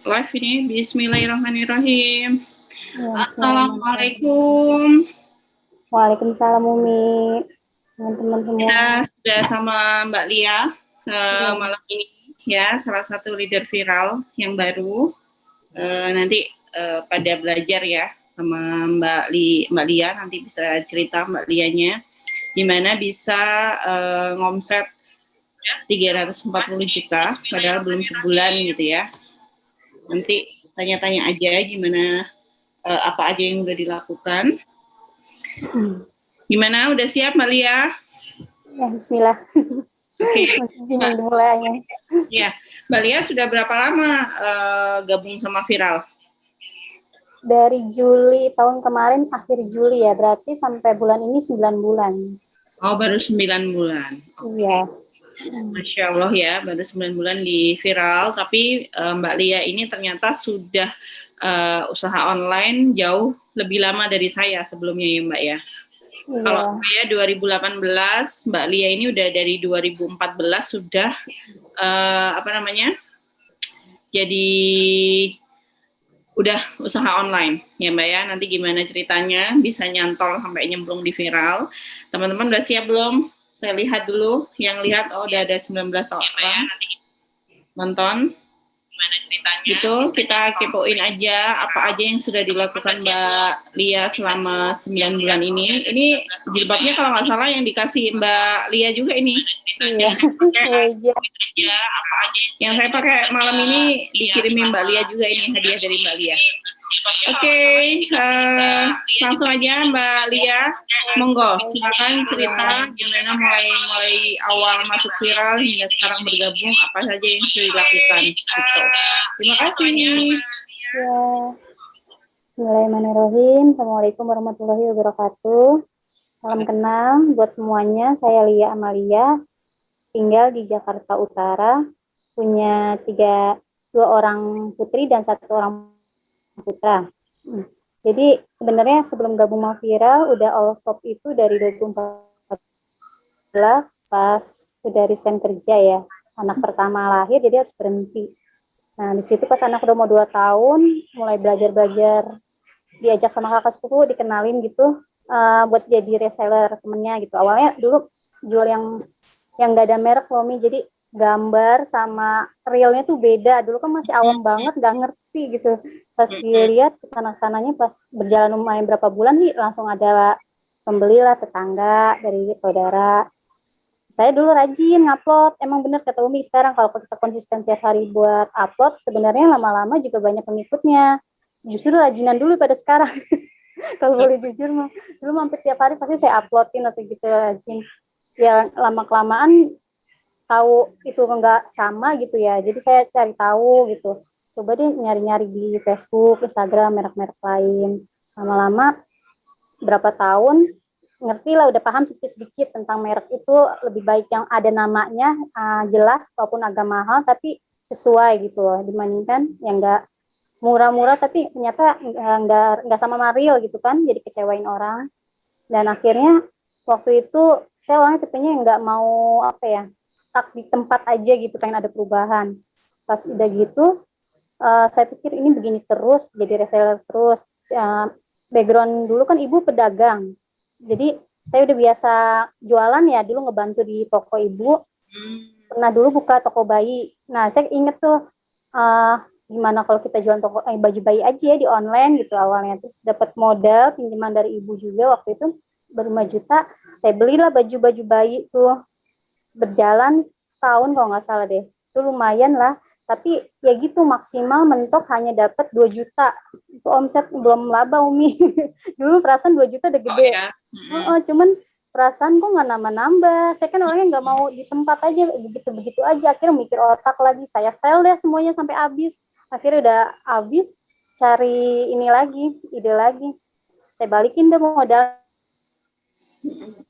live ini. Bismillahirrahmanirrahim. Ya, Assalamualaikum. Waalaikumsalam Umi. Teman-teman semua. Kita sudah sama Mbak Lia malam ini ya, salah satu leader viral yang baru. Nanti pada belajar ya sama Mbak Lia, nanti bisa cerita Mbak Lianya gimana bisa ngomset 340 juta padahal belum sebulan gitu ya. Nanti tanya-tanya aja gimana apa aja yang udah dilakukan. Gimana, udah siap Mbak Lia? Ya, bismillah. Oke. Bingung dimulainya. Ya, Mbak Lia sudah berapa lama gabung sama Viral? Dari Juli tahun kemarin, akhir Juli ya, berarti sampai bulan ini 9 bulan. Oh, baru 9 bulan. Iya. Masya Allah ya, baru 9 bulan di Viral, tapi Mbak Lia ini ternyata sudah usaha online jauh lebih lama dari saya sebelumnya ya Mbak ya. Iya. Kalau saya 2018, Mbak Lia ini udah dari 2014 sudah jadi udah usaha online ya Mbak ya. Nanti gimana ceritanya bisa nyantol sampai nyemplung di Viral. Teman-teman udah siap belum? Saya lihat dulu, yang lihat udah ada 19 orang nonton. Gimana ceritanya? Gitu, kita kepoin aja apa aja yang sudah dilakukan Mbak Lia selama 9 bulan ini. Ini jilbabnya kalau nggak salah yang dikasih Mbak Lia juga ini. Iya. Yang saya pakai malam ini dikirimin Mbak Lia juga, ini hadiah dari Mbak Lia. Oke, langsung aja Mbak Lia, monggo silakan cerita gimana mulai awal masuk Viral hingga sekarang bergabung, apa saja yang sudah dilakukan. Gitu. Terima kasih. Ya. Bismillahirrahmanirrahim. Assalamualaikum warahmatullahi wabarakatuh. Salam kenal buat semuanya. Saya Lia Amalia, tinggal di Jakarta Utara, punya 2 orang putri dan 1 orang putra. Jadi sebenarnya sebelum gabung sama Viral udah all shop itu dari 2014 pas sudah resign kerja ya. Anak pertama lahir jadi harus berhenti. Nah di situ pas anak udah mau 2 tahun mulai belajar diajak sama kakak sepupu dikenalin gitu buat jadi reseller temennya gitu. Awalnya dulu jual yang nggak ada merek loh Mi, jadi gambar sama realnya tuh beda. Dulu kan masih awam banget, nggak ngerti gitu. Pas dilihat kesana-sananya pas berjalan lumayan berapa bulan sih, langsung ada pembeli lah, tetangga, dari saudara. Saya dulu rajin ngupload, emang bener kata Umi sekarang kalau kita konsisten tiap hari buat upload, sebenarnya lama-lama juga banyak pengikutnya. Justru rajinan dulu pada sekarang. Kalau boleh jujur mah, dulu hampir tiap hari pasti saya uploadin atau gitu rajin. Ya lama-kelamaan tahu itu enggak sama gitu ya, jadi saya cari tahu gitu, coba deh nyari-nyari di Facebook, Instagram, merek-merek lain. Lama-lama berapa tahun ngerti lah, udah paham sedikit-sedikit tentang merek itu, lebih baik yang ada namanya jelas walaupun agak mahal tapi sesuai gitu dibandingkan yang enggak murah-murah tapi ternyata enggak sama Maril gitu kan, jadi kecewain orang. Dan akhirnya waktu itu saya orangnya tipenya enggak mau stuck di tempat aja gitu, pengen ada perubahan. Pas udah gitu saya pikir ini begini terus, jadi reseller terus. Background dulu kan ibu pedagang, jadi saya udah biasa jualan ya, dulu ngebantu di toko ibu. Pernah dulu buka toko bayi. Nah saya inget tuh gimana kalau kita jualan baju bayi aja ya di online gitu awalnya. Terus dapat modal pinjaman dari ibu juga, waktu itu baru 5 juta. Saya belilah baju-baju bayi tuh, berjalan setahun kalau nggak salah deh, itu lumayan lah. Tapi ya gitu, maksimal mentok hanya dapat 2 juta, itu omset belum laba Umi. Dulu perasaan 2 juta udah gede. Cuman perasaan kok nggak nambah-nambah, saya kan orangnya nggak mau di tempat aja begitu-begitu aja. Akhirnya mikir otak lagi, saya sell deh semuanya sampai habis. Akhirnya udah habis, cari ini lagi, ide lagi, saya balikin deh modal,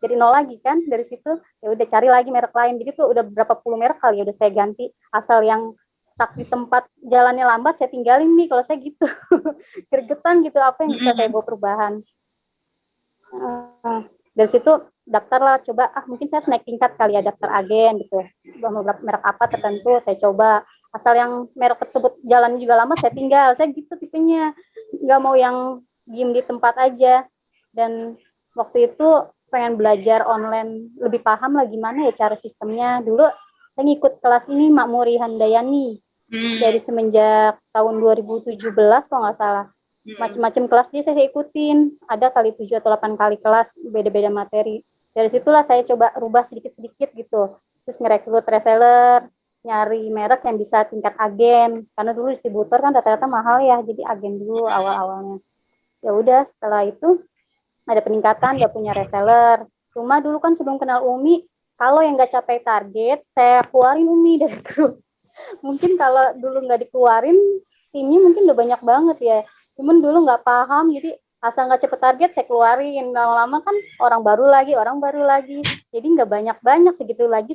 jadi nol lagi kan. Dari situ ya udah cari lagi merek lain, jadi tuh udah berapa puluh merek kali ya udah saya ganti, asal yang stuck di tempat jalannya lambat saya tinggalin nih, kalau saya gitu. Gregetan gitu, apa yang bisa saya bawa perubahan. Dari situ daftar lah, coba mungkin saya harus naik tingkat kali ya, daftar agen gitu, beberapa merek apa tertentu saya coba. asal yang merek tersebut jalan juga lama saya tinggal. Saya gitu tipenya, nggak mau yang diem di tempat aja. Dan waktu itu pengen belajar online lebih paham lah gimana ya cara sistemnya. Dulu saya ngikut kelas ini Makmuri Handayani dari semenjak tahun 2017 kalau nggak salah. Macam-macam kelas dia saya ikutin, ada kali 7 atau 8 kali kelas, beda-beda materi. Dari situlah saya coba rubah sedikit-sedikit gitu, terus ngerekrut reseller, nyari merek yang bisa tingkat agen, karena dulu distributor kan rata-rata mahal ya, jadi agen dulu awal-awalnya. Ya udah, setelah itu ada peningkatan, udah punya reseller. Cuma dulu kan sebelum kenal Umi, kalau yang nggak capai target, saya keluarin Umi dari grup. Mungkin kalau dulu nggak dikeluarin, timnya mungkin udah banyak banget ya. Cuman dulu nggak paham, jadi asal nggak cepet target saya keluarin. Lama-lama kan orang baru lagi. Jadi nggak banyak-banyak, segitu lagi,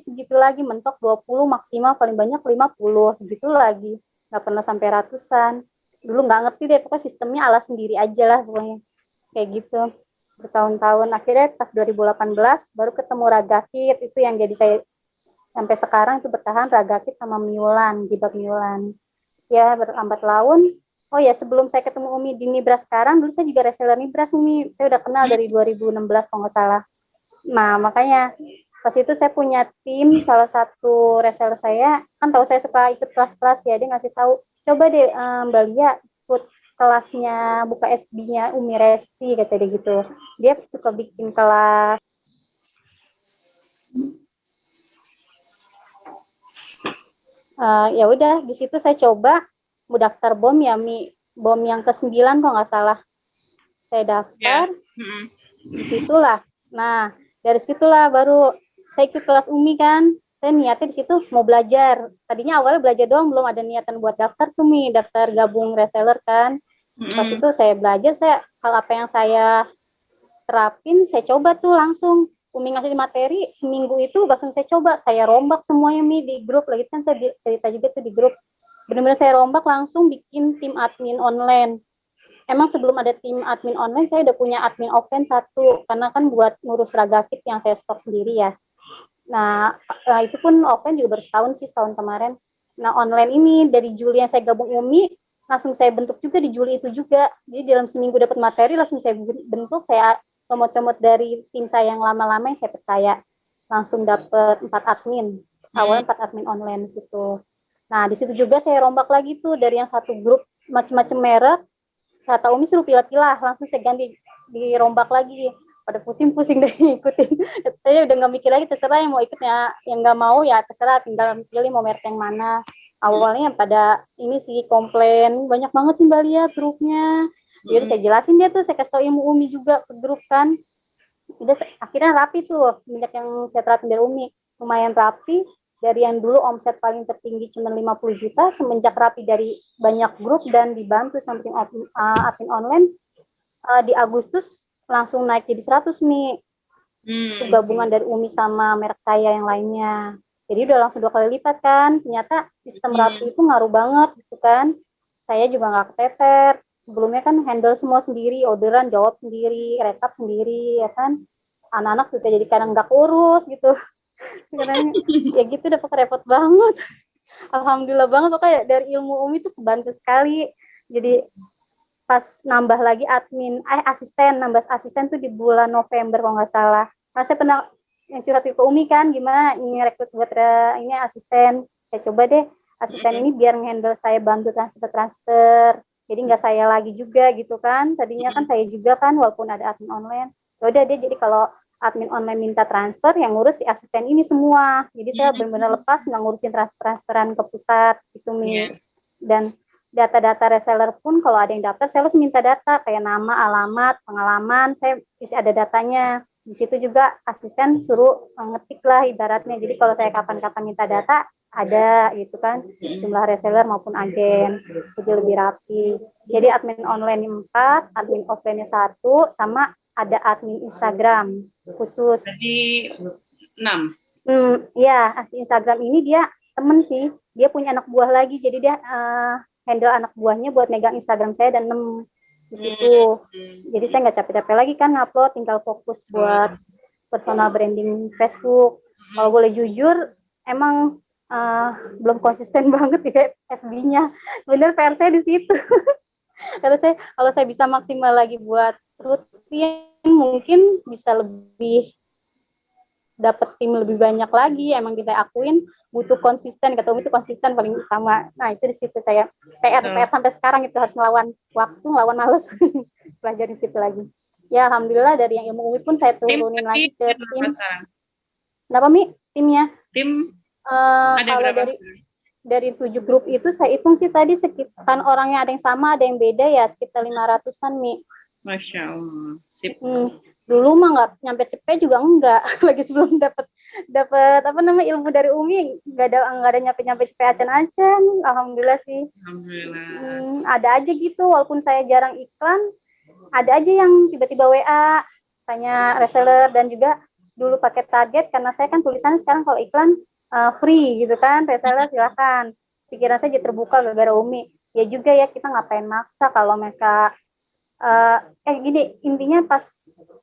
mentok 20 maksimal, paling banyak 50, segitu lagi. Nggak pernah sampai ratusan. Dulu nggak ngerti deh, pokoknya sistemnya ala sendiri aja lah pokoknya. Kayak gitu. Bertahun-tahun, akhirnya pas 2018 baru ketemu Ragakit, itu yang jadi saya sampai sekarang itu bertahan Ragakit sama Miulan, Jibak Miulan. Ya, berlambat laun. Oh ya, sebelum saya ketemu Umi di Nibra sekarang, dulu saya juga reseller Nibra, Umi. Saya udah kenal dari 2016 kalau nggak salah. Nah, makanya pas itu saya punya tim, salah satu reseller saya, kan tahu saya suka ikut kelas-kelas ya, dia ngasih tahu, coba deh Mbak Lia ikut kelasnya, buka SB-nya Umi Resti, kata dia gitu. Dia suka bikin kelas. Ya udah, di situ saya coba mau daftar BOM ya, BOM yang ke-9 kalau nggak salah. Saya daftar, di situlah. Nah, dari situlah baru saya ikut kelas Umi kan. Saya niatnya di situ mau belajar. Tadinya awalnya belajar doang, belum ada niatan buat daftar tuh daftar gabung reseller kan. Pas itu saya belajar, hal apa yang saya terapin, saya coba tuh langsung. Umi ngasih materi, seminggu itu langsung saya coba. Saya rombak semuanya di grup. Lagi kan saya cerita juga tuh di grup. Benar-benar saya rombak langsung bikin tim admin online. Emang sebelum ada tim admin online, saya udah punya admin offline satu, karena kan buat ngurus Ragakit yang saya stok sendiri ya. Nah, itu pun offline juga baru setahun kemarin. Nah, online ini dari Juli yang saya gabung Umi, langsung saya bentuk juga di Juli itu juga. Jadi dalam seminggu dapat materi, langsung saya bentuk, saya comot-comot dari tim saya yang lama-lama yang saya percaya. Langsung dapat 4 admin. Awalnya 4 admin online di situ. Nah, di situ juga saya rombak lagi tuh dari yang satu grup macam-macam merek, kata Umi suruh pilah-pilah, langsung saya ganti, dirombak lagi. Pada pusing-pusing deh ngikutin. Saya udah nggak mikir lagi, terserah yang mau ikutnya, yang nggak mau ya terserah, tinggal pilih mau merek yang mana. Awalnya pada ini sih komplain, banyak banget sih Mbak Lia grupnya. Jadi saya jelasin dia tuh, saya kasih tau ilmu Umi juga ke grup kan. Udah akhirnya rapi tuh, semenjak yang saya terapin dari Umi, lumayan rapi. Dari yang dulu omset paling tertinggi cuma 50 juta, semenjak rapi dari banyak grup dan dibantu samping admin online, di Agustus langsung naik jadi 100 itu gabungan dari Umi sama merek saya yang lainnya. Jadi udah langsung 2 kali lipat kan. Ternyata sistem rapi itu ngaruh banget gitu kan. Saya juga nggak keteter. Sebelumnya kan handle semua sendiri, orderan jawab sendiri, rekap sendiri, ya kan. Anak-anak juga jadi kadang nggak kurus gitu. Kadang ya gitu udah repot banget. Alhamdulillah banget pokoknya dari ilmu Umi tuh kebantu sekali. Jadi pas nambah lagi nambah asisten tuh di bulan November kalau nggak salah. Nah, saya pernah yang curhat ke Umi kan, gimana ini rekrut buat ini asisten. Saya coba deh asisten ini biar handle saya bantu transfer. Jadi nggak saya lagi juga gitu kan. Tadinya kan saya juga kan walaupun ada admin online. Ya udah dia jadi kalau admin online minta transfer, yang ngurus si asisten ini semua. Jadi saya benar-benar lepas nggak ngurusin transferan ke pusat gitu Mi. Dan data-data reseller pun kalau ada yang daftar, saya harus minta data kayak nama, alamat, pengalaman, saya isi ada datanya. Di situ juga asisten suruh ngetik lah ibaratnya. Jadi kalau saya kapan-kapan minta data, ada gitu kan, jumlah reseller maupun agen, jadi lebih rapi. Jadi admin online 4, admin offline-nya 1, sama ada admin Instagram khusus. Jadi 6. Ya, asli Instagram ini dia temen sih, dia punya anak buah lagi, jadi dia handle anak buahnya buat megang Instagram saya dan di situ. Jadi saya nggak capek-capek lagi kan ngupload, tinggal fokus buat personal branding Facebook. Kalau boleh jujur, emang belum konsisten banget ya FB-nya. Bener PR saya di situ. Kalau saya bisa maksimal lagi buat rutin, mungkin bisa lebih dapat tim lebih banyak lagi. Emang kita akuin butuh konsisten, ketemu itu konsisten paling utama. Nah itu di situ saya PR sampai sekarang itu harus melawan waktu, melawan males belajar di situ lagi. Ya alhamdulillah dari yang ilmu UI pun saya turunin lagi ke tim. Kenapa Mi timnya? Tim ada kalau berapa? dari 7 grup itu saya hitung sih tadi sekitar orangnya ada yang sama ada yang beda ya sekitar 500-an Mi. Masya Allah. Sip. Dulu mah nggak nyampe CP juga enggak. Lagi sebelum dapat apa namanya ilmu dari Umi nggak ada nyampe CP acan-acan. Alhamdulillah sih. Alhamdulillah. Ada aja gitu walaupun saya jarang iklan, ada aja yang tiba-tiba WA tanya reseller dan juga dulu pakai target karena saya kan tulisannya sekarang kalau iklan free gitu kan, reseller silakan. Pikiran saya jadi terbuka gara-gara Umi. Ya juga ya kita ngapain maksa kalau mereka gini intinya pas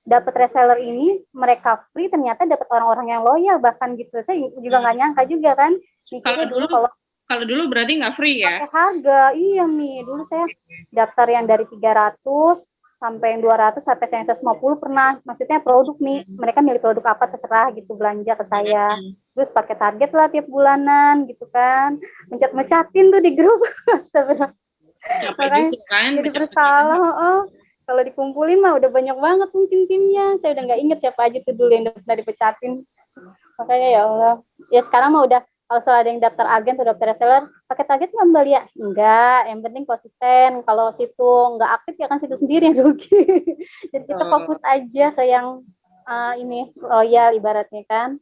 dapat reseller ini mereka free ternyata dapat orang-orang yang loyal bahkan gitu. Saya juga nggak nyangka juga kan. Mikirnya kalau dulu berarti nggak free ya? Pakai harga, iya Mi. Dulu saya daftar yang dari 300 sampai yang 200 sampai yang 150 pernah. Maksudnya produk Mi. Mereka milih produk apa terserah gitu belanja ke saya. Terus pakai target lah tiap bulanan gitu kan. Mencat-mencatin tuh di grup. Astagfirullah. Makanya kan, jadi bersalah. Kalau dikumpulin mah udah banyak banget mungkin timnya. Saya udah nggak inget siapa aja tuh dulu yang udah dipecatin. Makanya ya Allah. Ya sekarang mah udah kalau ada yang daftar agen atau daftar reseller, pakai target nggak Mbak Lia? Enggak, yang penting konsisten. Kalau situ nggak aktif ya kan situ sendiri yang rugi. Jadi kita fokus aja ke yang ini loyal ibaratnya kan.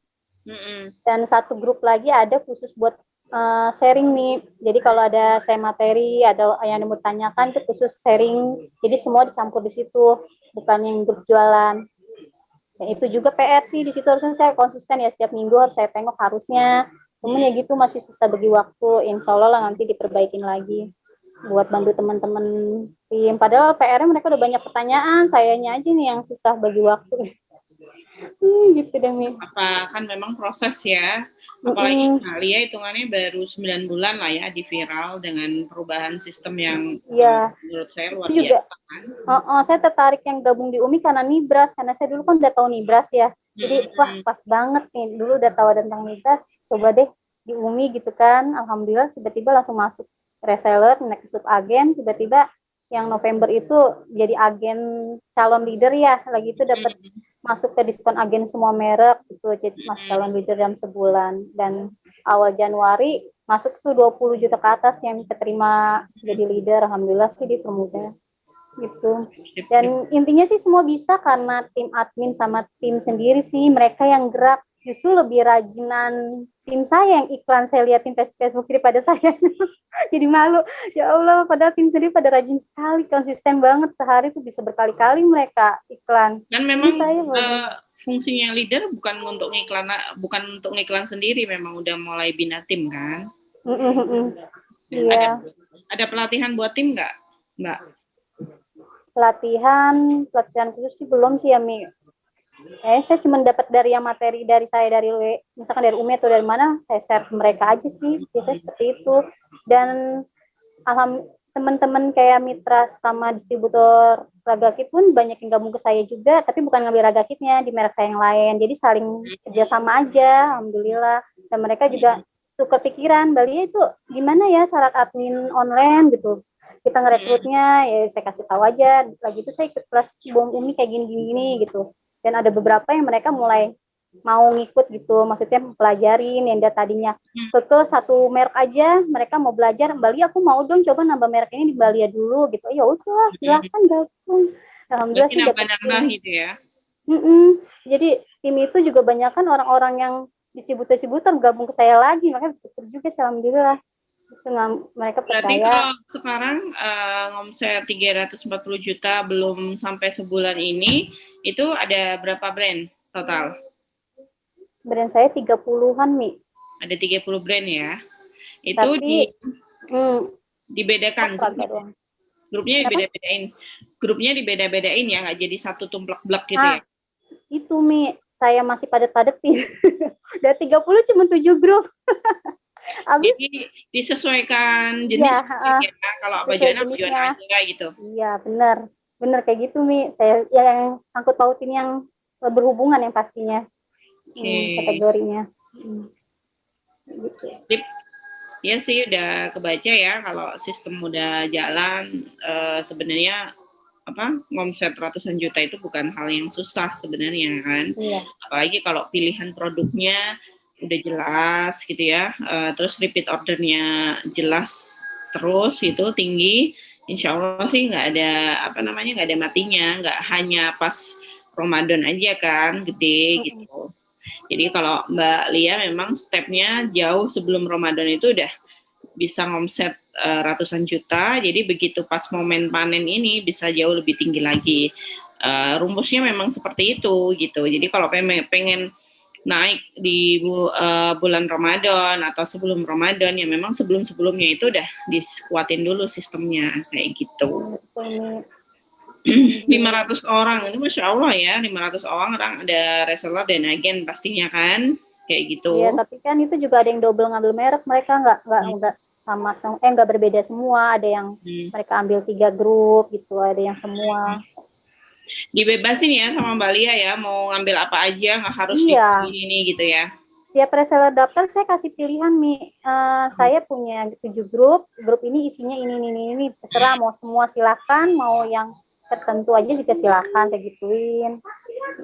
Dan satu grup lagi ada khusus buat sharing nih. Jadi kalau ada saya materi, ada yang mau tanyakan itu khusus sharing. Jadi semua dicampur di situ, bukan yang grup jualan. Dan itu juga PR sih di situ harusnya saya konsisten ya setiap minggu harus saya tengok harusnya. Cuman ya gitu masih susah bagi waktu. Insya Allah lah nanti diperbaikin lagi buat bantu teman-teman tim. Padahal PR-nya mereka udah banyak pertanyaan, sayanya aja nih yang susah bagi waktu. Gitu deh Mi. Apa kan memang proses ya. Apalagi Alia hitungannya baru 9 bulan lah ya di viral dengan perubahan sistem yang menurut saya luar biasa kan. Saya tertarik yang gabung di UMI karena Nibras, karena saya dulu kan udah tahu Nibras ya. Jadi wah pas banget nih, dulu udah tahu tentang Nibras, coba deh di UMI gitu kan. Alhamdulillah tiba-tiba langsung masuk reseller, naik ke subagen, tiba-tiba yang November itu jadi agen calon leader ya, lagi itu dapat masuk ke diskon agen semua merek gitu, jadi masuk calon leader dalam sebulan. Dan awal Januari masuk tuh 20 juta ke atas yang keterima jadi leader. Alhamdulillah sih dipermudah gitu. Dan intinya sih semua bisa karena tim admin sama tim sendiri sih, mereka yang gerak. Justru lebih rajinan tim saya yang iklan saya liatin Facebook daripada saya. Jadi malu. Ya Allah, padahal tim sendiri pada rajin sekali, konsisten banget, sehari tuh bisa berkali-kali mereka iklan. Kan memang saya fungsinya leader bukan untuk ngiklan sendiri, memang udah mulai bina tim kan. Iya. Ada pelatihan buat tim nggak, Mbak? Pelatihan khusus sih belum sih ya Mi. Saya cuma dapat dari yang materi dari saya dari misalkan dari UMI atau dari mana, saya share ke mereka aja sih, biasanya seperti itu. Dan teman-teman kayak mitra sama distributor Ragakit pun banyak yang gabung ke saya juga, tapi bukan ngambil Ragakitnya di merek saya yang lain, jadi saling kerjasama aja, alhamdulillah. Dan mereka juga tukar pikiran, Bali itu gimana ya syarat admin online gitu, kita ngerekrutnya, ya saya kasih tahu aja, lagi itu saya ikut kelas Bom Umi kayak gini-gini gitu. Dan ada beberapa yang mereka mulai mau ngikut gitu, maksudnya pelajarin yang dia tadinya ke satu merek aja, mereka mau belajar, Bali aku mau dong coba nambah merek ini di Bali dulu gitu. Ya udah silahkan gabung. Alhamdulillah sih nambah gitu ya. Jadi tim itu juga banyak kan orang-orang yang distributor gabung ke saya lagi, makanya bersyukur juga sih alhamdulillah. Itu mereka percaya. Berarti kalau sekarang omset 340 juta belum sampai sebulan ini, itu ada berapa brand total? Brand saya 30-an, Mi. Ada 30 brand ya. Itu tapi, dibedakan. Grupnya dibeda-bedain. Grupnya dibeda-bedain ya, nggak jadi satu tumplek-blek gitu ya. Itu Mi, saya masih padat-padatin. Dari 30 cuma 7 grup. Habis Jadi disesuaikan ya, jenis mungkin ya. Kalau sesuai bajuan bajuan jenisnya. aja gitu. Iya, benar. Benar kayak gitu, Mi. Saya yang sangkut pautin yang berhubungan yang pastinya. Oke. Kategorinya. Gitu. Sip. Ya sih udah kebaca ya kalau sistem udah jalan sebenarnya apa ngomset ratusan juta itu bukan hal yang susah sebenarnya kan. Iya. Apalagi kalau pilihan produknya udah jelas gitu ya, terus repeat ordernya jelas terus itu tinggi, insya Allah sih nggak ada apa namanya nggak ada matinya, nggak hanya pas Ramadan aja kan gede gitu. Jadi kalau Mbak Lia memang stepnya jauh sebelum Ramadan itu udah bisa ngomset ratusan juta, jadi begitu pas momen panen ini bisa jauh lebih tinggi lagi. Rumusnya memang seperti itu gitu. Jadi kalau pengen naik di bulan Ramadan atau sebelum Ramadan ya memang sebelum-sebelumnya itu udah dikuatin dulu sistemnya kayak gitu. 500 orang itu Masya Allah ya, 500 orang ada reseller dan agen pastinya kan kayak Iya, gitu. tapi kan itu juga ada yang double ngambil merek, mereka nggak sama, nggak berbeda semua, ada yang mereka ambil 3 grup gitu, ada yang semua. Dibebasin ya sama Mbak Lia ya, mau ngambil apa aja, nggak harus Iya. ini gitu ya. Tiap reseller daftar saya kasih pilihan, Mi. Saya punya 7 grup ini isinya ini. Terserah mau semua silakan, mau yang tertentu aja juga silakan, saya gituin.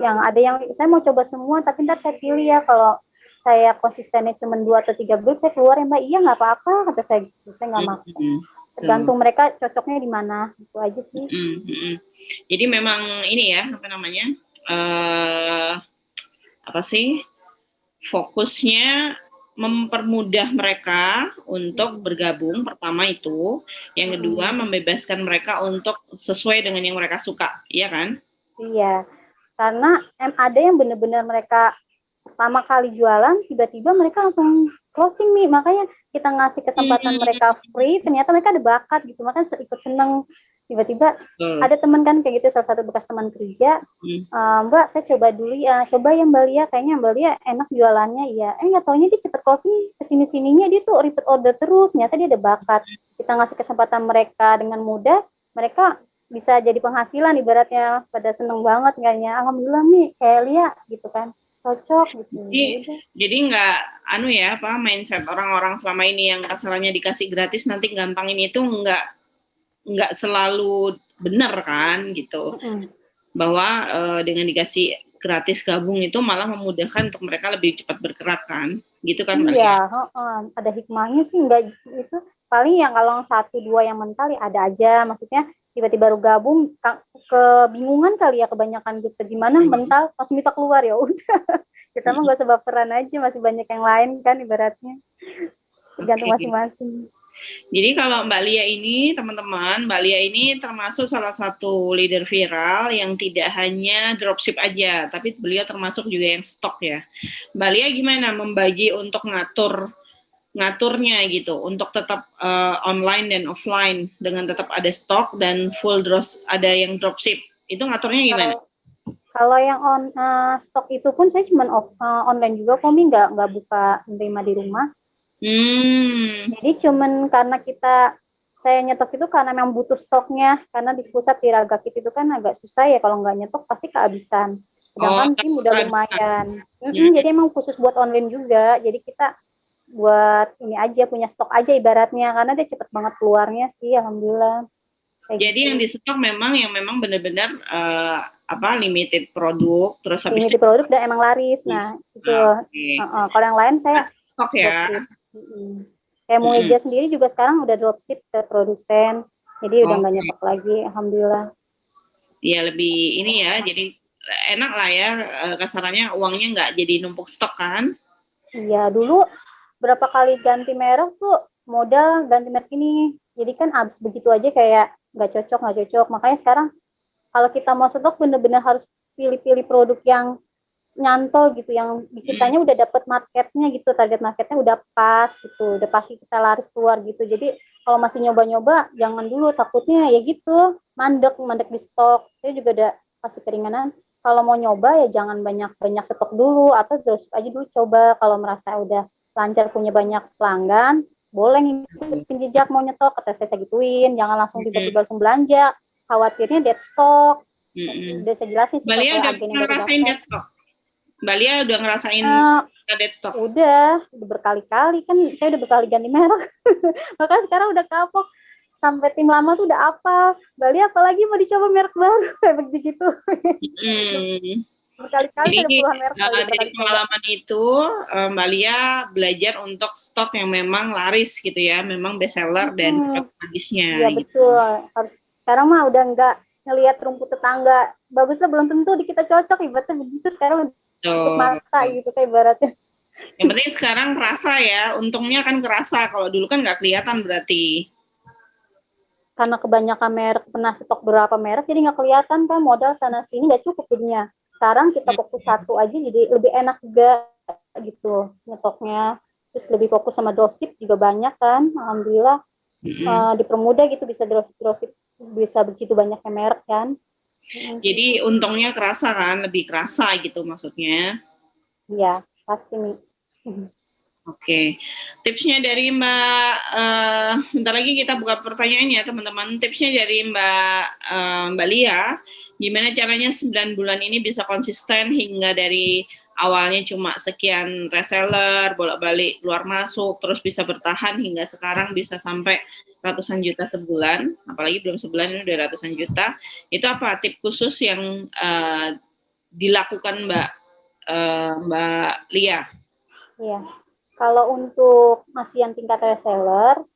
Yang ada yang saya mau coba semua, tapi ntar saya pilih ya, kalau saya konsistennya cuma 2 atau 3 grup, saya keluar ya Mbak. Iya nggak apa-apa, kata saya gitu. Saya nggak maksa. Tergantung mereka cocoknya di mana, itu aja sih. Jadi memang ini ya, apa namanya, apa sih, fokusnya mempermudah mereka untuk bergabung pertama itu, yang kedua membebaskan mereka untuk sesuai dengan yang mereka suka, iya kan? Iya, karena ada yang benar-benar mereka pertama kali jualan tiba-tiba mereka langsung closing nih, makanya kita ngasih kesempatan mereka free, ternyata mereka ada bakat gitu, makanya ikut seneng. Tiba-tiba ada teman kan kayak gitu, salah satu bekas teman kerja, Mbak saya coba dulu ya, coba ya Mbak Lia, kayaknya Mbak Lia enak jualannya ya, nggak taunya dia cepet closing, kesini-sininya dia tuh repeat order terus, ternyata dia ada bakat. Kita ngasih kesempatan mereka dengan mudah, mereka bisa jadi penghasilan, ibaratnya pada seneng banget kayaknya, alhamdulillah nih kayak Lia gitu kan, cocok gitu. Jadi nggak anu ya apa mindset orang-orang selama ini yang kasarannya dikasih gratis nanti gampangin itu nggak selalu benar kan gitu. Bahwa dengan dikasih gratis gabung itu malah memudahkan untuk mereka lebih cepat bergerak kan, gitu kan? Iya, ada hikmahnya sih, enggak itu paling yang kalau 1-2 yang mental ya ada aja, maksudnya tiba-tiba baru gabung kebingungan kali ya, kebanyakan gitu gimana mental langsung minta keluar, ya udah kita mah gak usah baperan aja, masih banyak yang lain kan ibaratnya, tergantung masing-masing. Jadi kalau Mbak Lia ini, teman-teman, Mbak Lia ini termasuk salah satu leader viral yang tidak hanya dropship aja, tapi beliau termasuk juga yang stok ya. Mbak Lia gimana membagi untuk ngaturnya gitu, untuk tetap online dan offline dengan tetap ada stok dan full ada yang dropship, itu ngaturnya gimana? Kalau yang stok itu pun saya cuma online juga, kami nggak buka menerima di rumah. Jadi cuman karena saya nyetok itu karena memang butuh stoknya, karena di pusat di Ragakit itu kan agak susah ya, kalau nggak nyetok pasti kehabisan. Sedangkan tim udah lumayan. Jadi emang khusus buat online juga. Jadi kita buat ini aja, punya stok aja ibaratnya, karena dia cepet banget keluarnya sih, alhamdulillah. Jadi yang di stok memang benar-benar limited produk, terus habis limited produk dan emang laris. Nah itu kalau yang lain saya stok ya. Kayak Mueja sendiri juga sekarang udah dropship ke produsen, jadi udah nggak nyetok lagi, alhamdulillah. Iya lebih ini ya, jadi enak lah ya, kasarannya uangnya nggak jadi numpuk stok kan? Iya, dulu berapa kali ganti merek tuh modal ganti merek ini, jadi kan abis begitu aja kayak nggak cocok, makanya sekarang kalau kita mau stok bener-bener harus pilih-pilih produk yang nyantol gitu, yang kitanya udah dapet marketnya gitu, target marketnya udah pas gitu, udah pasti kita laris keluar gitu. Jadi kalau masih nyoba-nyoba jangan dulu, takutnya ya gitu mandek di stok. Saya juga udah kasih keringanan, kalau mau nyoba ya jangan banyak stok dulu, atau terus aja dulu coba, kalau merasa udah lancar, punya banyak pelanggan, boleh ngikutin jejak mau nyetok, kata saya gituin, jangan langsung tiba-tiba langsung belanja, khawatirnya dead stock. Udah saya jelasin sih Mbak Lia kalau udah agen yang ngerasain dead stock? Mbak Lia udah ngerasain dead stock? Udah berkali-kali, kan saya udah berkali ganti merek. Makanya sekarang udah kapok, sampai tim lama tuh udah apa, Mbak Lia apalagi mau dicoba merek baru kayak begitu. Berkali-kali Jadi ada puluhan merek dari pengalaman itu Mbak Lia belajar untuk stok yang memang laris gitu ya, memang best seller dan habisnya. Iya gitu. betul. Harus sekarang mah udah nggak ngelihat rumput tetangga bagusnya belum tentu di kita cocok, ibaratnya begitu sekarang tutup mata gitu kayak ibaratnya. Yang penting sekarang kerasa ya, untungnya kan kerasa, kalau dulu kan nggak kelihatan berarti. Karena kebanyakan merek, pernah stok berapa merek, jadi nggak kelihatan kan, modal sana sini nggak cukup jadinya. Sekarang kita fokus satu aja, jadi lebih enak juga gitu nyetoknya. Terus lebih fokus sama dropship juga banyak kan, alhamdulillah. Dipermudah gitu, bisa dropship bisa begitu banyaknya merek kan. Jadi untungnya kerasa kan, lebih kerasa gitu maksudnya. Iya, pasti nih. Oke, tipsnya dari Mbak, bentar lagi kita buka pertanyaan ya teman-teman. Tipsnya dari Mbak Lia, gimana caranya 9 bulan ini bisa konsisten hingga dari awalnya cuma sekian reseller, bolak-balik keluar masuk, terus bisa bertahan hingga sekarang bisa sampai ratusan juta sebulan, apalagi belum sebulan ini udah ratusan juta. Itu apa tip khusus yang dilakukan Mbak Lia? Iya. Kalau untuk masih yang tingkat reseller,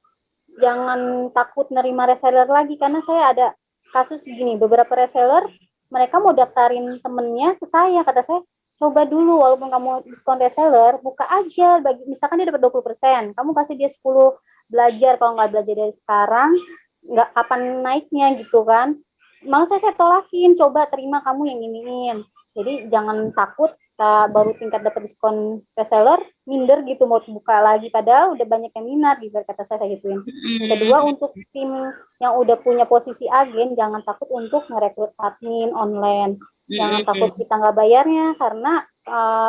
jangan takut nerima reseller lagi, karena saya ada kasus gini, beberapa reseller mereka mau daftarin temennya ke saya, kata saya coba dulu, walaupun kamu diskon reseller, buka aja, misalkan dia dapat 20%, kamu kasih dia 10 belajar, kalau nggak belajar dari sekarang, nggak kapan naiknya gitu kan. Malah saya tolakin, coba terima kamu yang iniin. Jadi jangan takut, baru tingkat dapat diskon reseller, minder gitu mau buka lagi, padahal udah banyak yang minat gitu, kata saya gituin. Yang kedua, untuk tim yang udah punya posisi agen, jangan takut untuk merekrut admin online. Jangan takut kita nggak bayarnya, karena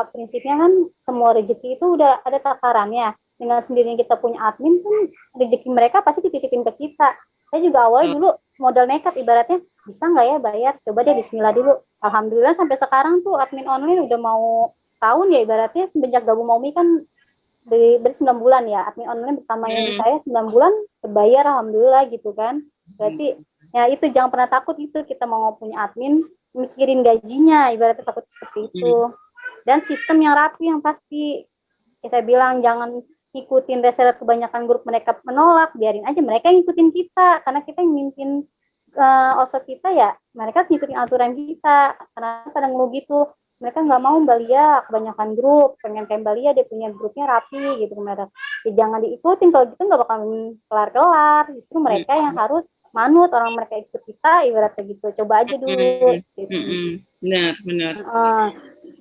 prinsipnya kan semua rezeki itu udah ada takarannya. Dengan sendirinya kita punya admin kan, rezeki mereka pasti dititipin ke kita. Saya juga awalnya dulu modal nekat, ibaratnya bisa nggak ya bayar, coba deh bismillah dulu. Alhamdulillah sampai sekarang tuh admin online udah mau setahun ya, ibaratnya semenjak gabung Maumi kan berarti 9 bulan ya, admin online bersama yang saya 9 bulan terbayar alhamdulillah gitu kan. Berarti ya itu, jangan pernah takut itu, kita mau punya admin mikirin gajinya, ibaratnya takut seperti itu. Dan sistem yang rapi yang pasti, ya saya bilang jangan ikutin reseller, kebanyakan grup mereka menolak, biarin aja mereka ngikutin kita, karena kita yang mimpin also kita ya, mereka harus ngikutin aturan kita. Karena kadang ngeluh gitu, mereka nggak mau Mbak Lia kebanyakan grup, pengen kayak Mbak Lia dia punya grupnya rapi gitu mereka. Ya jangan diikutin, kalau gitu nggak bakal kelar-kelar, justru mereka yang harus manut, orang mereka ikut kita ibaratnya gitu. Coba aja dulu gitu. Benar.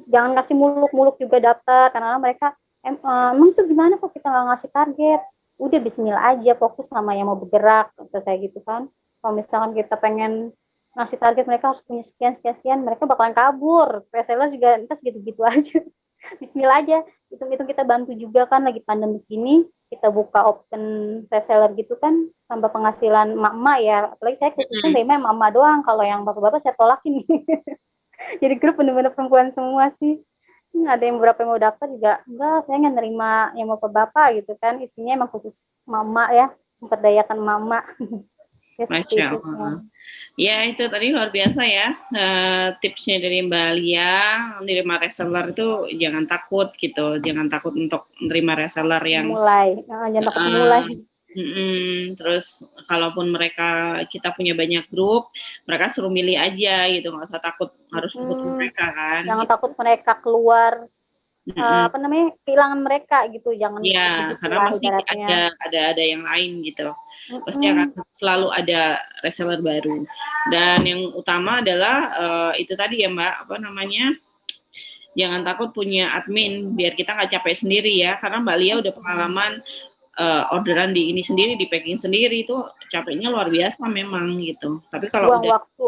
Jangan kasih muluk-muluk juga daftar, karena mereka emang tuh gimana kok kita nggak ngasih target, udah bismillah aja, fokus sama yang mau bergerak, kata saya gitu kan. Kalau misalkan kita pengen ngasih target mereka harus punya sekian, mereka bakalan kabur. Reseller juga kita segitu-gitu aja. Bismillah aja, hitung-hitung kita bantu juga kan, lagi pandemi ini kita buka open reseller gitu kan, tambah penghasilan emak-emak ya, apalagi saya khususnya nerima emak-emak doang, kalau yang bapak-bapak saya tolakin. Jadi grup bener-bener perempuan semua sih. Ada yang beberapa yang mau daftar juga, enggak, saya nggak nerima yang mau ke bapak gitu kan, isinya emang khusus mama ya, memperdayakan mama. Masya Allah. Ya itu tadi luar biasa ya, tipsnya dari Mbak Lia. Menerima reseller itu jangan takut gitu, jangan takut untuk menerima reseller yang jangan takut mulai. Terus kalaupun kita punya banyak grup, mereka suruh milih aja gitu, nggak usah takut harus ikut mereka kan. Jangan takut mereka keluar kehilangan mereka gitu, jangan. Iya, karena masih ada yang lain gitu. Pasti akan selalu ada reseller baru. Dan yang utama adalah itu tadi ya Mbak, jangan takut punya admin biar kita nggak capek sendiri ya, karena Mbak Lia udah pengalaman orderan di ini sendiri, di packing sendiri, itu capeknya luar biasa memang gitu. Tapi kalau buang udah waktu,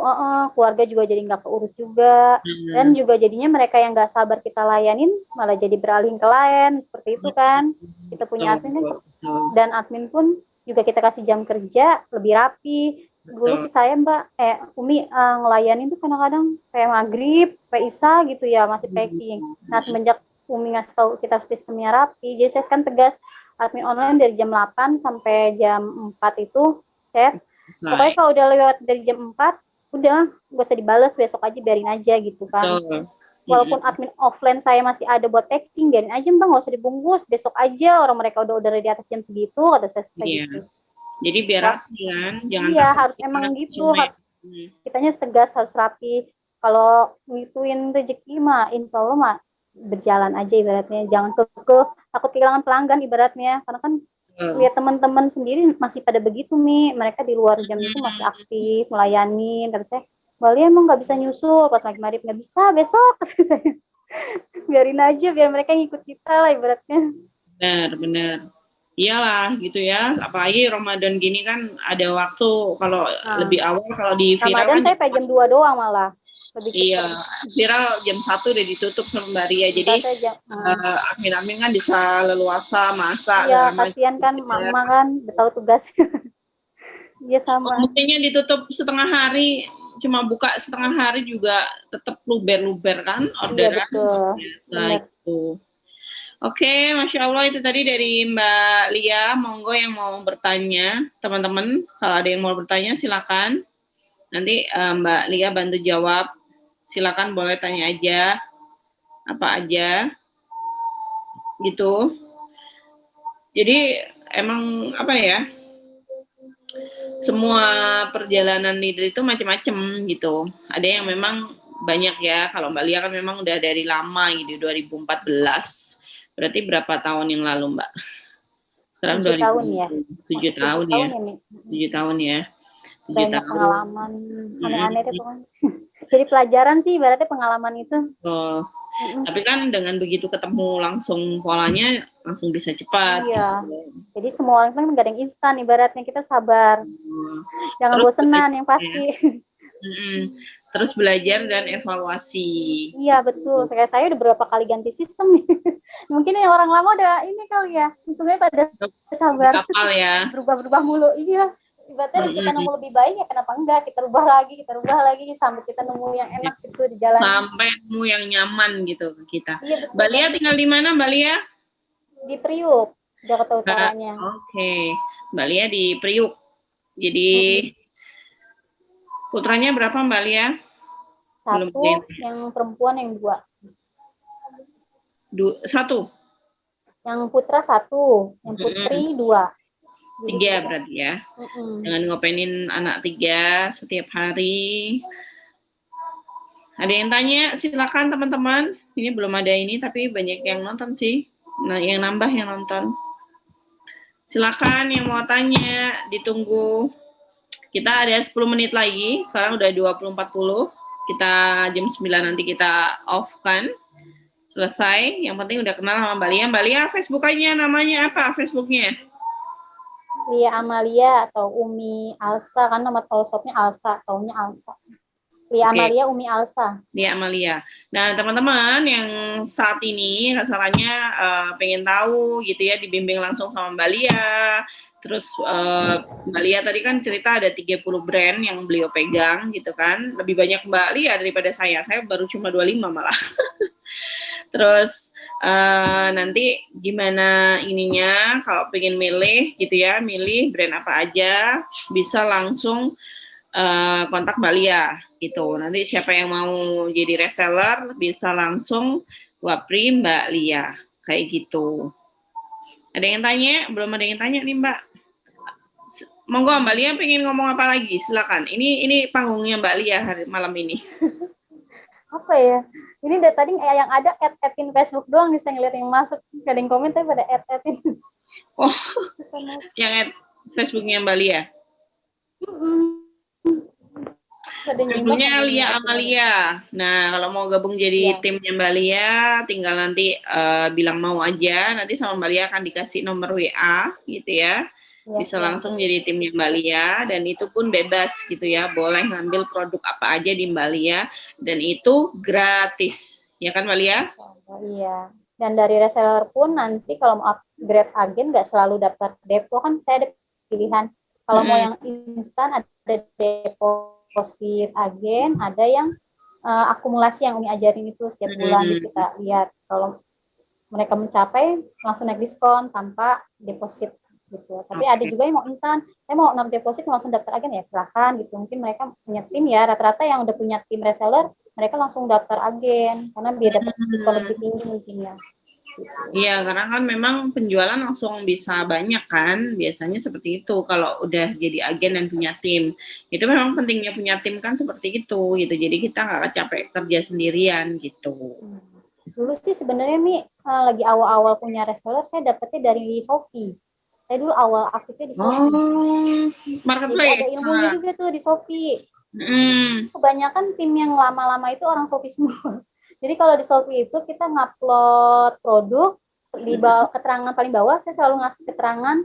keluarga juga jadi nggak keurus juga, dan juga jadinya mereka yang nggak sabar kita layanin malah jadi beralih ke lain seperti itu kan. Kita punya admin kan, dan admin pun juga kita kasih jam kerja lebih rapi. Dulu saya Umi ngelayanin tuh kadang-kadang kayak maghrib, kayak Isa gitu ya masih packing. Nah semenjak Umi ngasih tahu kita sistemnya rapi, jadi saya kan tegas admin online dari jam 8 sampai jam 4 itu chat. Pokoknya kalau udah lewat dari jam 4, udah gak usah dibales, besok aja biarin aja gitu kan. Walaupun admin offline saya masih ada buat packing, biarin aja Mbak, gak usah dibungkus, besok aja orang mereka udah di atas jam segitu, kata saya gitu. Jadi biar rapi kan, jangan iya harus emang gitu, harus kitanya tegas, harus rapi. Kalau ngituin rezeki mah insya Allah mah berjalan aja ibaratnya, jangan takut kehilangan pelanggan ibaratnya, karena kan lihat teman-teman sendiri masih pada begitu nih, mereka di luar jam itu masih aktif melayani. Kata saya, Bali emang nggak bisa nyusul pas lagi maghrib, nggak bisa besok, kata saya. Biarin aja, biar mereka ngikut kita lah ibaratnya. Benar iyalah gitu ya, apalagi Ramadan gini kan ada waktu. Kalau lebih awal, kalau di viral Ramadan kan saya jam 2 doang malah lebih iya cepat. Viral jam 1 udah ditutup sama Mbak Ria, jadi admin-admin kan bisa leluasa masak. Iya kasihan kan mama kan tahu tugas. Iya sama. Mestinya ditutup setengah hari, cuma buka setengah hari juga tetap luber-luber kan orderan. Iya betul. Biasa itu. Oke, Masya Allah itu tadi dari Mbak Lia. Monggo yang mau bertanya, teman-teman, kalau ada yang mau bertanya silakan. Nanti Mbak Lia bantu jawab. Silakan boleh tanya aja, apa aja, gitu. Jadi emang apa ya? Semua perjalanan leader itu macam-macam gitu. Ada yang memang banyak ya. Kalau Mbak Lia kan memang udah dari lama gitu, 2014. Berarti berapa tahun yang lalu, Mbak? Sekarang 7 tahun ya. 7 tahun ya. 7 tahun ya. Banyak pengalaman aneh-aneh deh pokoknya. Jadi pelajaran sih ibaratnya pengalaman itu. Oh. Tapi kan dengan begitu ketemu langsung polanya langsung bisa cepat. Iya. Gitu. Jadi semua orang kan nggak ada yang instan, ibaratnya kita sabar. Jangan bosenan yang pasti. Terus belajar dan evaluasi. Iya betul. Saya udah berapa kali ganti sistem nih. Mungkin yang orang lama udah ini kali ya. Untungnya pada sabar. Kapal ya. Berubah-berubah mulu. Iya. Ibaratnya kita nemu lebih baik ya kenapa enggak, kita rubah lagi sampai kita nemu yang enak gitu di jalan. Sampai nemu yang nyaman gitu ke kita. Iya, Mbak Lia tinggal di mana, Mbak Lia? Di Priuk, Jakarta Utaranya. Oke. Mbak Lia di Priuk. Jadi putranya berapa Mbak Lia? 1, yang perempuan yang 2. 1. Yang putra 1, yang putri 2. 3 berarti ya. Dengan ngopenin anak 3 setiap hari. Ada yang tanya? Silakan teman-teman. Ini belum ada ini tapi banyak yang nonton sih. Nah, yang nambah yang nonton. Silakan yang mau tanya, ditunggu. Kita ada 10 menit lagi. Sekarang udah 20.40. Kita jam 9 nanti kita off kan. Selesai. Yang penting udah kenal sama Mbak Lia. Mbak Lia, Facebooknya namanya apa? Facebooknya? Lia Amalia atau Umi Alsa, kan nama shopnya Alsa, taunya Alsa. Lia Amalia, Umi Alsa. Lia Amalia. Nah, teman-teman yang saat ini kasarannya pengen tahu gitu ya, dibimbing langsung sama Mbak Lia. Terus Mbak Lia tadi kan cerita ada 30 brand yang beliau pegang gitu kan. Lebih banyak Mbak Lia daripada saya. Saya baru cuma 25 malah. Terus nanti gimana ininya kalau pengen milih gitu ya, milih brand apa aja, bisa langsung kontak Mbak Lia gitu. Nanti siapa yang mau jadi reseller bisa langsung wapri Mbak Lia kayak gitu. Ada yang tanya? Belum ada yang tanya nih Mbak. Monggo Mbak Lia pengen ngomong apa lagi? Silakan. Ini panggungnya Mbak Lia hari malam ini. Apa ya? Ini dari tadi yang ada add-in Facebook doang nih, saya ngeliat yang masuk. Gak ada yang komen tapi pada add-in. Oh, yang add Facebooknya Mbak Lia? Pada nyimak Tentunya ada Lia nyimak. Amalia. Nah, kalau mau gabung jadi Iya. timnya Mbak Lia, tinggal nanti bilang mau aja. Nanti sama Mbak Lia akan dikasih nomor WA, gitu ya. Iya, Bisa iya. langsung jadi timnya Mbak Lia, dan itu pun bebas gitu ya. Boleh ngambil produk apa aja di Mbak Lia, dan itu gratis. Ya kan Mbak Lia? Masya Allah, iya. Dan dari reseller pun nanti kalau mau upgrade agen nggak selalu daftar depo, kan saya ada pilihan. Kalau mau yang instan ada deposit agen, ada yang akumulasi yang Umi ajarin itu setiap bulan. Jadi kita lihat kalau mereka mencapai langsung naik diskon tanpa deposit gitu. Tapi ada juga yang mau instan, saya mau naik deposit langsung daftar agen, ya silahkan gitu. Mungkin mereka punya tim ya, rata-rata yang udah punya tim reseller mereka langsung daftar agen karena biar dapat diskon lebih tinggi mungkin ya. Iya, karena kan memang penjualan langsung bisa banyak kan, biasanya seperti itu kalau udah jadi agen dan punya tim. Itu memang pentingnya punya tim kan seperti itu gitu, jadi kita nggak capek kerja sendirian gitu. Dulu sih sebenarnya nih lagi awal-awal punya reseller saya dapetnya dari Shopee. Saya dulu awal aktifnya di Shopee. Oh, Jadi ada marketplace. ilmunya juga tuh di Shopee. Hmm. Kebanyakan tim yang lama-lama itu orang Shopee semua. Jadi kalau di Shopee itu kita ngupload produk di bawah, keterangan paling bawah saya selalu ngasih keterangan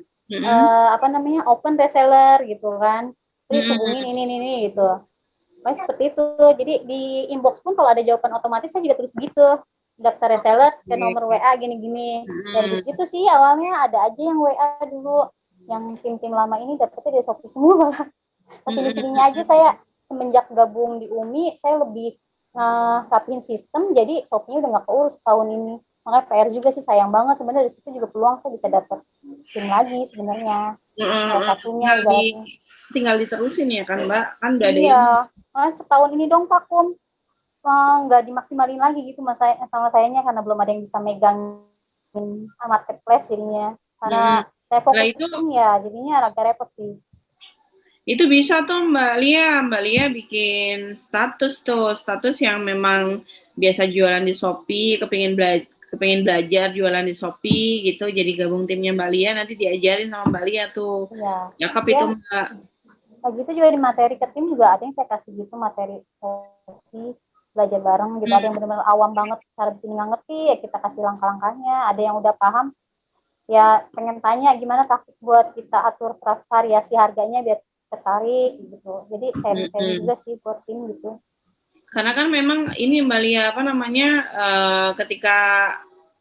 apa namanya open reseller gitu kan. Jadi hubungin ini gitu. Pokoknya seperti itu. Jadi di inbox pun kalau ada jawaban otomatis saya juga tulis gitu. Daftar reseller ke nomor WA gini-gini. Dan di situ sih awalnya ada aja yang WA dulu. Yang tim-tim lama ini dapetnya dari Shopee semua. Kesini-sininya aja saya semenjak gabung di UMI saya lebih rapiin sistem, jadi Shopee-nya udah nggak keurus tahun ini. Makanya PR juga sih, sayang banget sebenarnya. Di situ juga peluang saya bisa dapat tim lagi sebenarnya. Salah satunya ibaratnya. Tinggal diterusin ya kan Mbak, kan udah ada Iya, ilmu. setahun ini dong vakum, nggak dimaksimalin lagi gitu sama sayanya karena belum ada yang bisa megang marketplace jadinya. Karena saya Nah fokus itu tim ya, jadinya agak repot sih. Itu bisa tuh Mbak Lia bikin status yang memang biasa jualan di Shopee, kepingin belajar jualan di Shopee gitu, jadi gabung timnya Mbak Lia, nanti diajarin sama Mbak Lia tuh. Ya, Cakep ya. itu Mbak. Lagi itu juga di materi ke tim juga ada yang saya kasih gitu materi Shopee, belajar bareng gitu. Ada yang benar-benar awam banget cara bikin nggak ngerti, ya kita kasih langkah-langkahnya. Ada yang udah paham, ya pengen tanya gimana taktik buat kita atur variasi harganya biar tertarik gitu. Jadi sharing-sharing juga sih buat tim gitu. Karena kan memang ini Mbak Lia apa namanya ketika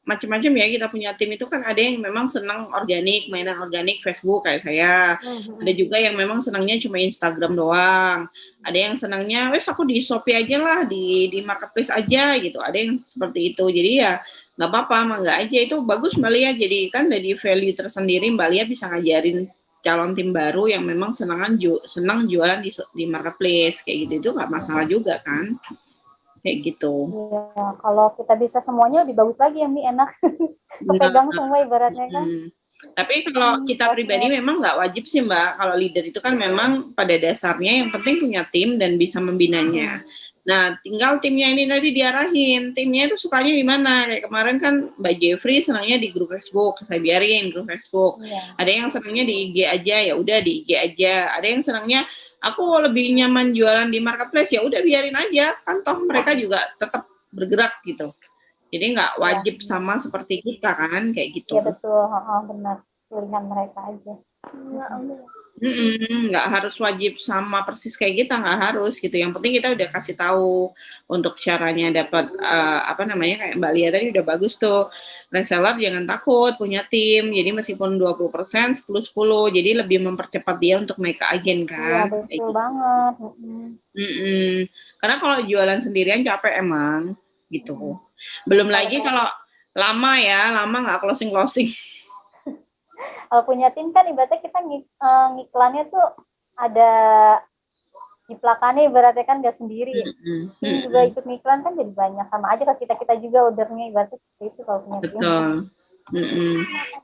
macam-macam ya kita punya tim itu kan ada yang memang senang organik, mainan organik Facebook kayak saya. Ada juga yang memang senangnya cuma Instagram doang. Ada yang senangnya wes aku di Shopee aja lah, di marketplace aja gitu. Ada yang seperti itu. Jadi ya nggak apa-apa, mangga aja, itu bagus Mbak Lia. Jadi kan dari value tersendiri Mbak Lia bisa ngajarin calon tim baru yang memang senang jualan di marketplace kayak gitu, itu nggak masalah juga kan, kayak gitu. Ya, kalau kita bisa semuanya lebih bagus lagi ya, Mi, enak. Kepegang semua ibaratnya kan. Tapi kalau kita pribadi memang nggak wajib sih Mbak. Kalau leader itu kan memang pada dasarnya yang penting punya tim dan bisa membinanya. Nah, tinggal timnya ini tadi diarahin. Timnya itu sukanya di mana? Kayak kemarin kan Mbak Jeffrey senangnya di grup Facebook, saya biarin grup Facebook. Ada yang senangnya di IG aja, ya udah di IG aja. Ada yang senangnya aku lebih nyaman jualan di marketplace, ya udah biarin aja. Kan toh mereka juga tetap bergerak gitu. Jadi nggak wajib sama seperti kita kan, kayak gitu. Iya betul, benar. Pilihan mereka aja. Nggak harus wajib sama persis kayak kita, nggak harus gitu. Yang penting kita udah kasih tahu untuk caranya dapat apa namanya, kayak Mbak Lia tadi udah bagus tuh. Reseller jangan takut punya tim. Jadi meskipun 20%, 10-10, jadi lebih mempercepat dia untuk naik ke agen kan. Iya betul banget. Karena kalau jualan sendirian capek emang gitu. Belum lagi kalau lama nggak closing. Kalau punya tim kan ibaratnya kita ngiklannya tuh ada jiplakannya, ibaratnya kan nggak sendiri. Tim juga ikut ngiklan kan jadi banyak, sama aja ke kita juga ordernya, ibaratnya seperti itu kalau punya tim. Betul.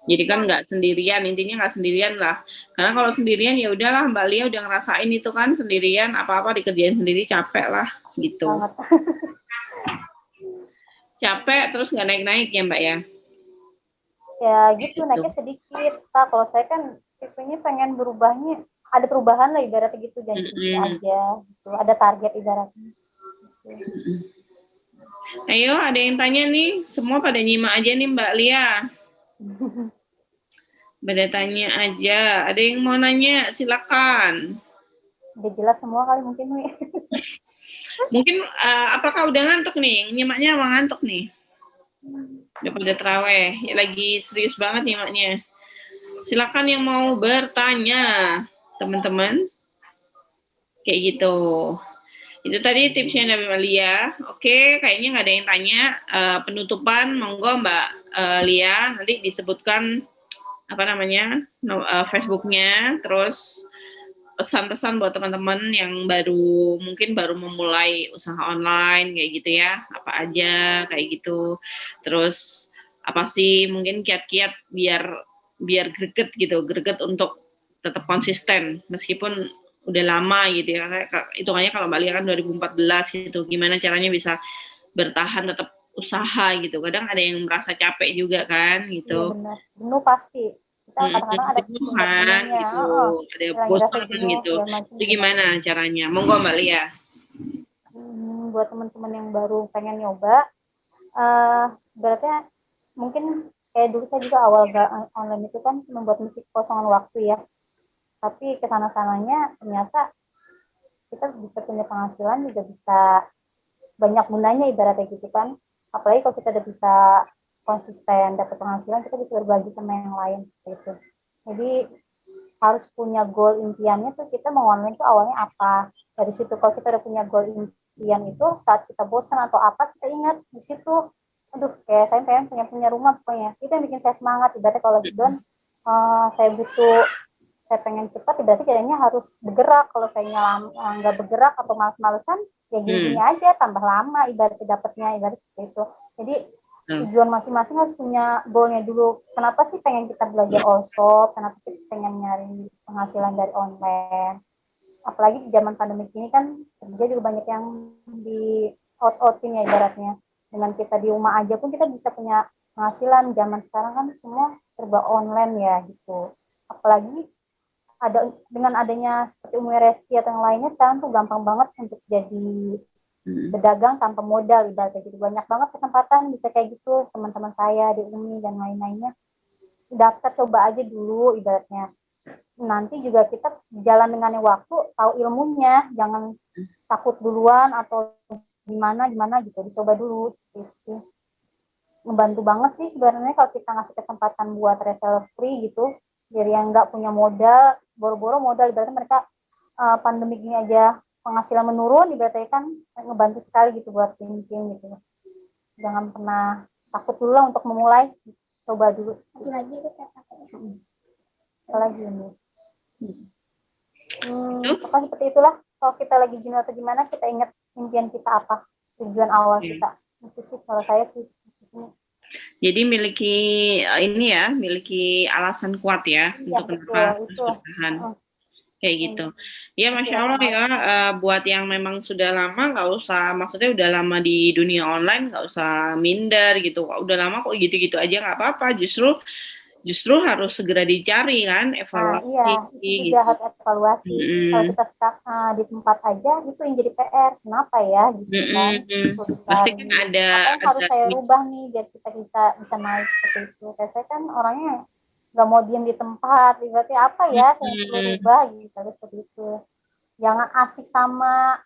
Jadi kan nggak sendirian, intinya nggak sendirian lah. Karena kalau sendirian ya udahlah, Mbak Lia udah ngerasain itu kan, sendirian apa-apa dikerjain sendiri capek lah gitu. Banget. Capek terus nggak naik-naik ya Mbak ya? Ya gitu, naiknya sedikit. Kalau saya kan tipenya pengen berubahnya ada perubahan lah ibaratnya gitu, jangan gini aja gitu. Ada target ibaratnya gitu. Ayo, ada yang tanya nih, semua pada nyimak aja nih Mbak Lia. Pada tanya aja, ada yang mau nanya silakan. Udah jelas semua kali mungkin Wi. Mungkin apakah udah ngantuk nih? Nyimaknya emang ngantuk nih? Udah pada terawih, lagi serius banget nyimaknya. Silakan yang mau bertanya, teman-teman. Kayak gitu. Itu tadi tipsnya dari Mbak Lia. Oke, kayaknya nggak ada yang tanya. Penutupan, monggo Mbak Lia. Nanti disebutkan apa namanya Facebooknya, terus pesan-pesan buat teman-teman yang mungkin baru memulai usaha online kayak gitu ya, apa aja kayak gitu. Terus apa sih mungkin kiat-kiat biar greget untuk tetap konsisten meskipun udah lama gitu ya. Hitungannya kalau Mbak Lia kan 2014 gitu, gimana caranya bisa bertahan tetap usaha gitu. Kadang ada yang merasa capek juga kan gitu. Iya benar, jenuh pasti. Kita kadang-kadang ada Kan gitu, ada bosan gitu. Itu gimana caranya? Monggo Mbak Lia. Buat teman-teman yang baru pengen nyoba, berarti mungkin kayak dulu saya juga awal online itu kan membuat misi kosongan waktu ya. Tapi kesana-sananya ternyata kita bisa punya penghasilan, juga bisa banyak gunanya ibaratnya gitu kan. Apalagi kalau kita udah bisa konsisten dapat penghasilan, kita bisa berbagi sama yang lain gitu. Jadi harus punya goal impiannya tuh, kita mau online tuh awalnya apa. Dari situ kalau kita udah punya goal impian itu, saat kita bosan atau apa, kita ingat di situ, aduh kayak saya pengen punya rumah pokoknya. Itu yang bikin saya semangat. Ibaratnya kalau lagi down, saya pengen cepat, berarti kayaknya harus bergerak. Kalau saya nggak bergerak atau males-malesan, ya gini-gini aja, tambah lama ibaratnya dapatnya, ibarat seperti itu. Jadi tujuan masing-masing harus punya goalnya dulu. Kenapa sih pengen kita belajar all-shop? Kenapa kita pengen nyari penghasilan dari online? Apalagi di zaman pandemi ini kan kerja juga banyak yang di out-outin ya ibaratnya. Dengan kita di rumah aja pun kita bisa punya penghasilan. Zaman sekarang kan semua serba online ya gitu. Apalagi dengan adanya seperti Umi Resti atau yang lainnya, sekarang tuh gampang banget untuk jadi berdagang tanpa modal ibaratnya gitu. Banyak banget kesempatan bisa kayak gitu, teman-teman saya di Umi dan lain-lainnya. Daftar coba aja dulu ibaratnya. Nanti juga kita jalan dengan waktu, tahu ilmunya, jangan takut duluan atau gimana gitu, dicoba dulu gitu. Membantu banget sih sebenarnya kalau kita ngasih kesempatan buat reseller free gitu. Jadi yang nggak punya modal, boro-boro modal, ibaratnya mereka pandemi ini aja penghasilan menurun, ibaratnya kan ngebantu sekali gitu buat tim-tim gitu. Jangan pernah takut dulu lah untuk memulai, coba dulu. Lagi ini. Pokoknya seperti itulah. Kalau kita lagi jenuh atau gimana, kita ingat impian kita apa, tujuan awal kita. Itu sih kalau saya sih. Jadi miliki alasan kuat ya, untuk kenapa bertahan. Kayak gitu. Ya Masya Allah ya, buat yang memang sudah lama nggak usah, maksudnya udah lama di dunia online nggak usah minder gitu. Udah lama kok gitu-gitu aja nggak apa-apa. Justru harus segera dicari kan evaluasi. Iya, itu juga harus evaluasi. Kalau kita stuck di tempat aja, itu yang jadi PR. Kenapa ya? Gitu kan. Pasti kan ada. Apa yang harus saya rubah nih biar kita bisa naik seperti itu. Kayak saya kan orangnya nggak mau diem di tempat. Berarti apa ya saya perlu rubah gitu. Seperti itu. Jangan asik sama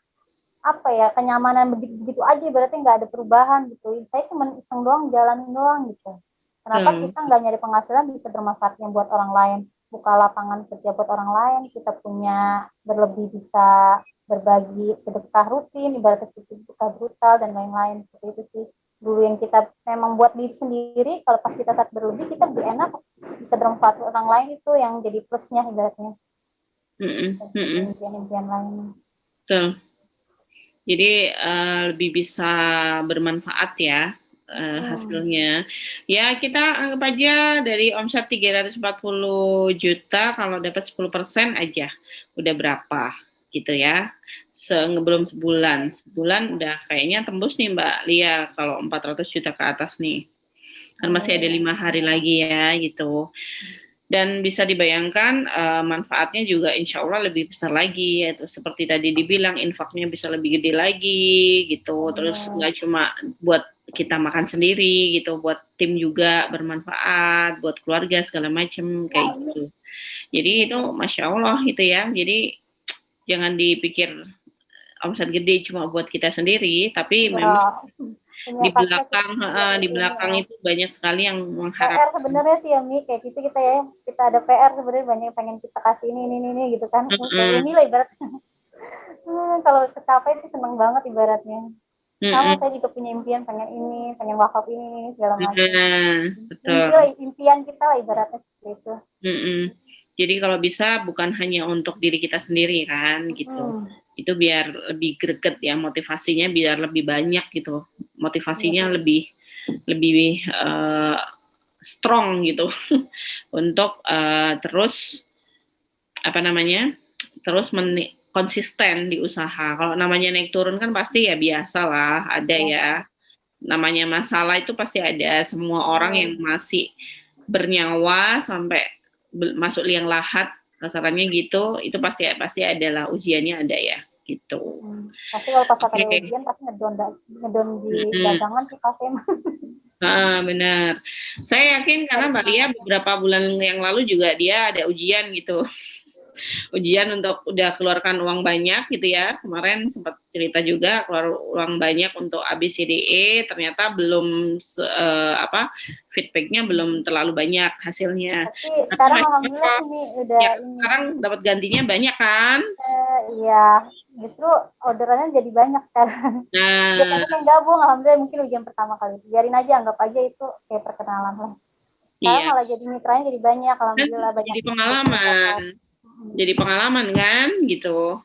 apa ya, kenyamanan begitu-begitu aja. Berarti nggak ada perubahan gitu. Saya cuma iseng doang, jalanin doang gitu. Kenapa kita nggak nyari penghasilan bisa bermanfaatnya buat orang lain, buka lapangan kerja buat orang lain, kita punya berlebih bisa berbagi sedekah rutin, ibaratnya seperti sedekah brutal dan lain-lain, seperti itu sih. Dulu yang kita memang buat diri sendiri, kalau pas kita saat berlebih kita lebih enak, bisa bermanfaat buat orang lain, itu yang jadi plusnya ibaratnya. Impian-impian lain. Betul. Jadi lebih bisa bermanfaat ya. Hasilnya ya kita anggap aja dari omset 340 juta kalau dapat 10% aja udah berapa gitu ya, belum sebulan udah kayaknya tembus nih Mbak Lia kalau 400 juta ke atas nih kan, masih ada 5 hari lagi ya gitu. Dan bisa dibayangkan manfaatnya juga insya Allah lebih besar lagi, yaitu seperti tadi dibilang infaknya bisa lebih gede lagi gitu. Terus nggak cuma buat kita makan sendiri gitu, buat tim juga bermanfaat, buat keluarga segala macam kayak gitu. Jadi itu masya Allah itu ya. Jadi jangan dipikir omset gede cuma buat kita sendiri, tapi memang di belakang itu banyak sekali yang mengharapkan. PR sebenarnya sih ya Mi, kayak gitu kita ya, kita ada PR sebenarnya banyak yang pengen kita kasih ini gitu kan. Kayak Umi lah ibaratnya. Kalau kecapai itu seneng banget ibaratnya. Sama saya juga punya impian pengen ini, pengen wakaf ini segala macam. Betul. Impian kita lah ibaratnya seperti itu. Jadi kalau bisa bukan hanya untuk diri kita sendiri kan gitu. Itu biar lebih greget ya, motivasinya biar lebih banyak gitu. Motivasinya lebih strong gitu untuk terus terus konsisten di usaha. Kalau namanya naik turun kan pasti ya biasalah, ada ya. Namanya masalah itu pasti ada. Semua orang yang masih bernyawa sampai masuk liang lahat kasarannya gitu, itu pasti adalah ujiannya ada ya gitu. Pasti kalau pas ada ujian pasti ngedon di dagangan sih kafe. Benar. Saya yakin karena Mbak Lia beberapa bulan yang lalu juga dia ada ujian gitu. Ujian untuk udah keluarkan uang banyak gitu ya. Kemarin sempat cerita juga keluar uang banyak untuk ABCDE, ternyata belum feedbacknya belum terlalu banyak hasilnya. Tapi sekarang alhamdulillah ini udah sekarang dapat gantinya banyak kan? Iya, justru orderannya jadi banyak sekarang. Dia pengen gabung, alhamdulillah mungkin ujian pertama kali. Biarin aja, anggap aja itu kayak perkenalan lah. Sekarang malah jadi mitranya jadi banyak, alhamdulillah banyak. Jadi pengalaman. Jadi pengalaman kan gitu.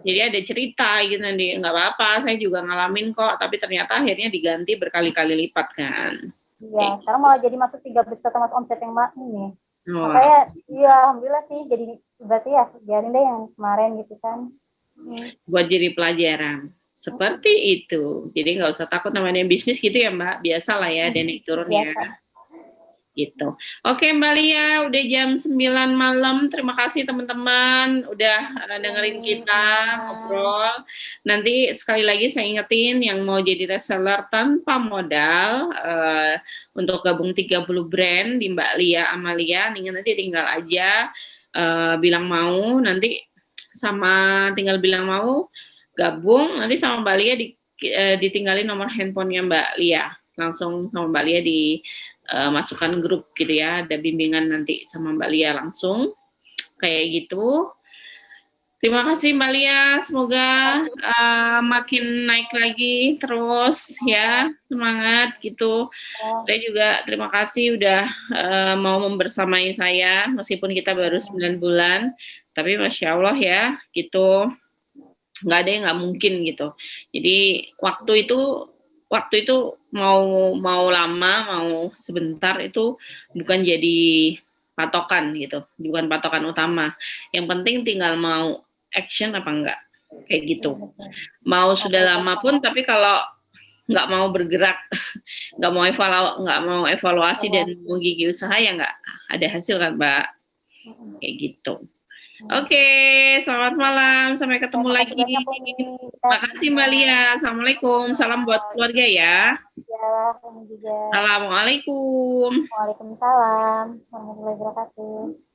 Jadi ada cerita gitu nanti, nggak apa-apa, saya juga ngalamin kok, tapi ternyata akhirnya diganti berkali-kali lipat kan. Iya, sekarang malah jadi masuk 3 besar termasuk omset yang ini. Makanya ya alhamdulillah sih, jadi berarti ya biarin deh yang kemarin gitu kan. Buat jadi pelajaran. Seperti itu. Jadi nggak usah takut namanya bisnis gitu ya Mbak, biasa lah ya, naik turun ya. Gitu. Oke Mbak Lia, udah jam 9 malam. Terima kasih teman-teman udah dengerin kita ngobrol. Nanti sekali lagi saya ingetin yang mau jadi reseller tanpa modal untuk gabung 30 brand di Mbak Lia Amalia, nanti tinggal aja bilang mau, nanti tinggal bilang mau gabung, nanti sama Mbak Lia ditinggalin nomor handphonenya Mbak Lia. Langsung sama Mbak Lia masukkan grup gitu ya, ada bimbingan nanti sama Mbak Lia langsung kayak gitu. Terima kasih Mbak Lia, semoga makin naik lagi terus ya, semangat gitu. Saya juga terima kasih udah mau membersamai saya meskipun kita baru 9 bulan, tapi Masya Allah ya gitu, nggak ada yang nggak mungkin gitu. Jadi waktu itu mau lama mau sebentar itu bukan jadi patokan gitu, bukan patokan utama. Yang penting tinggal mau action apa enggak, kayak gitu. Mau sudah lama pun tapi kalau nggak mau bergerak, nggak mau evaluasi dan mau gigi usaha ya nggak ada hasil kan Mbak, kayak gitu. Oke, selamat malam. Sampai ketemu lagi. Makasih Mbak Lia. Assalamualaikum. Salam buat keluarga ya. Ya, kamu juga. Assalamualaikum. Waalaikumsalam warahmatullahi wabarakatuh.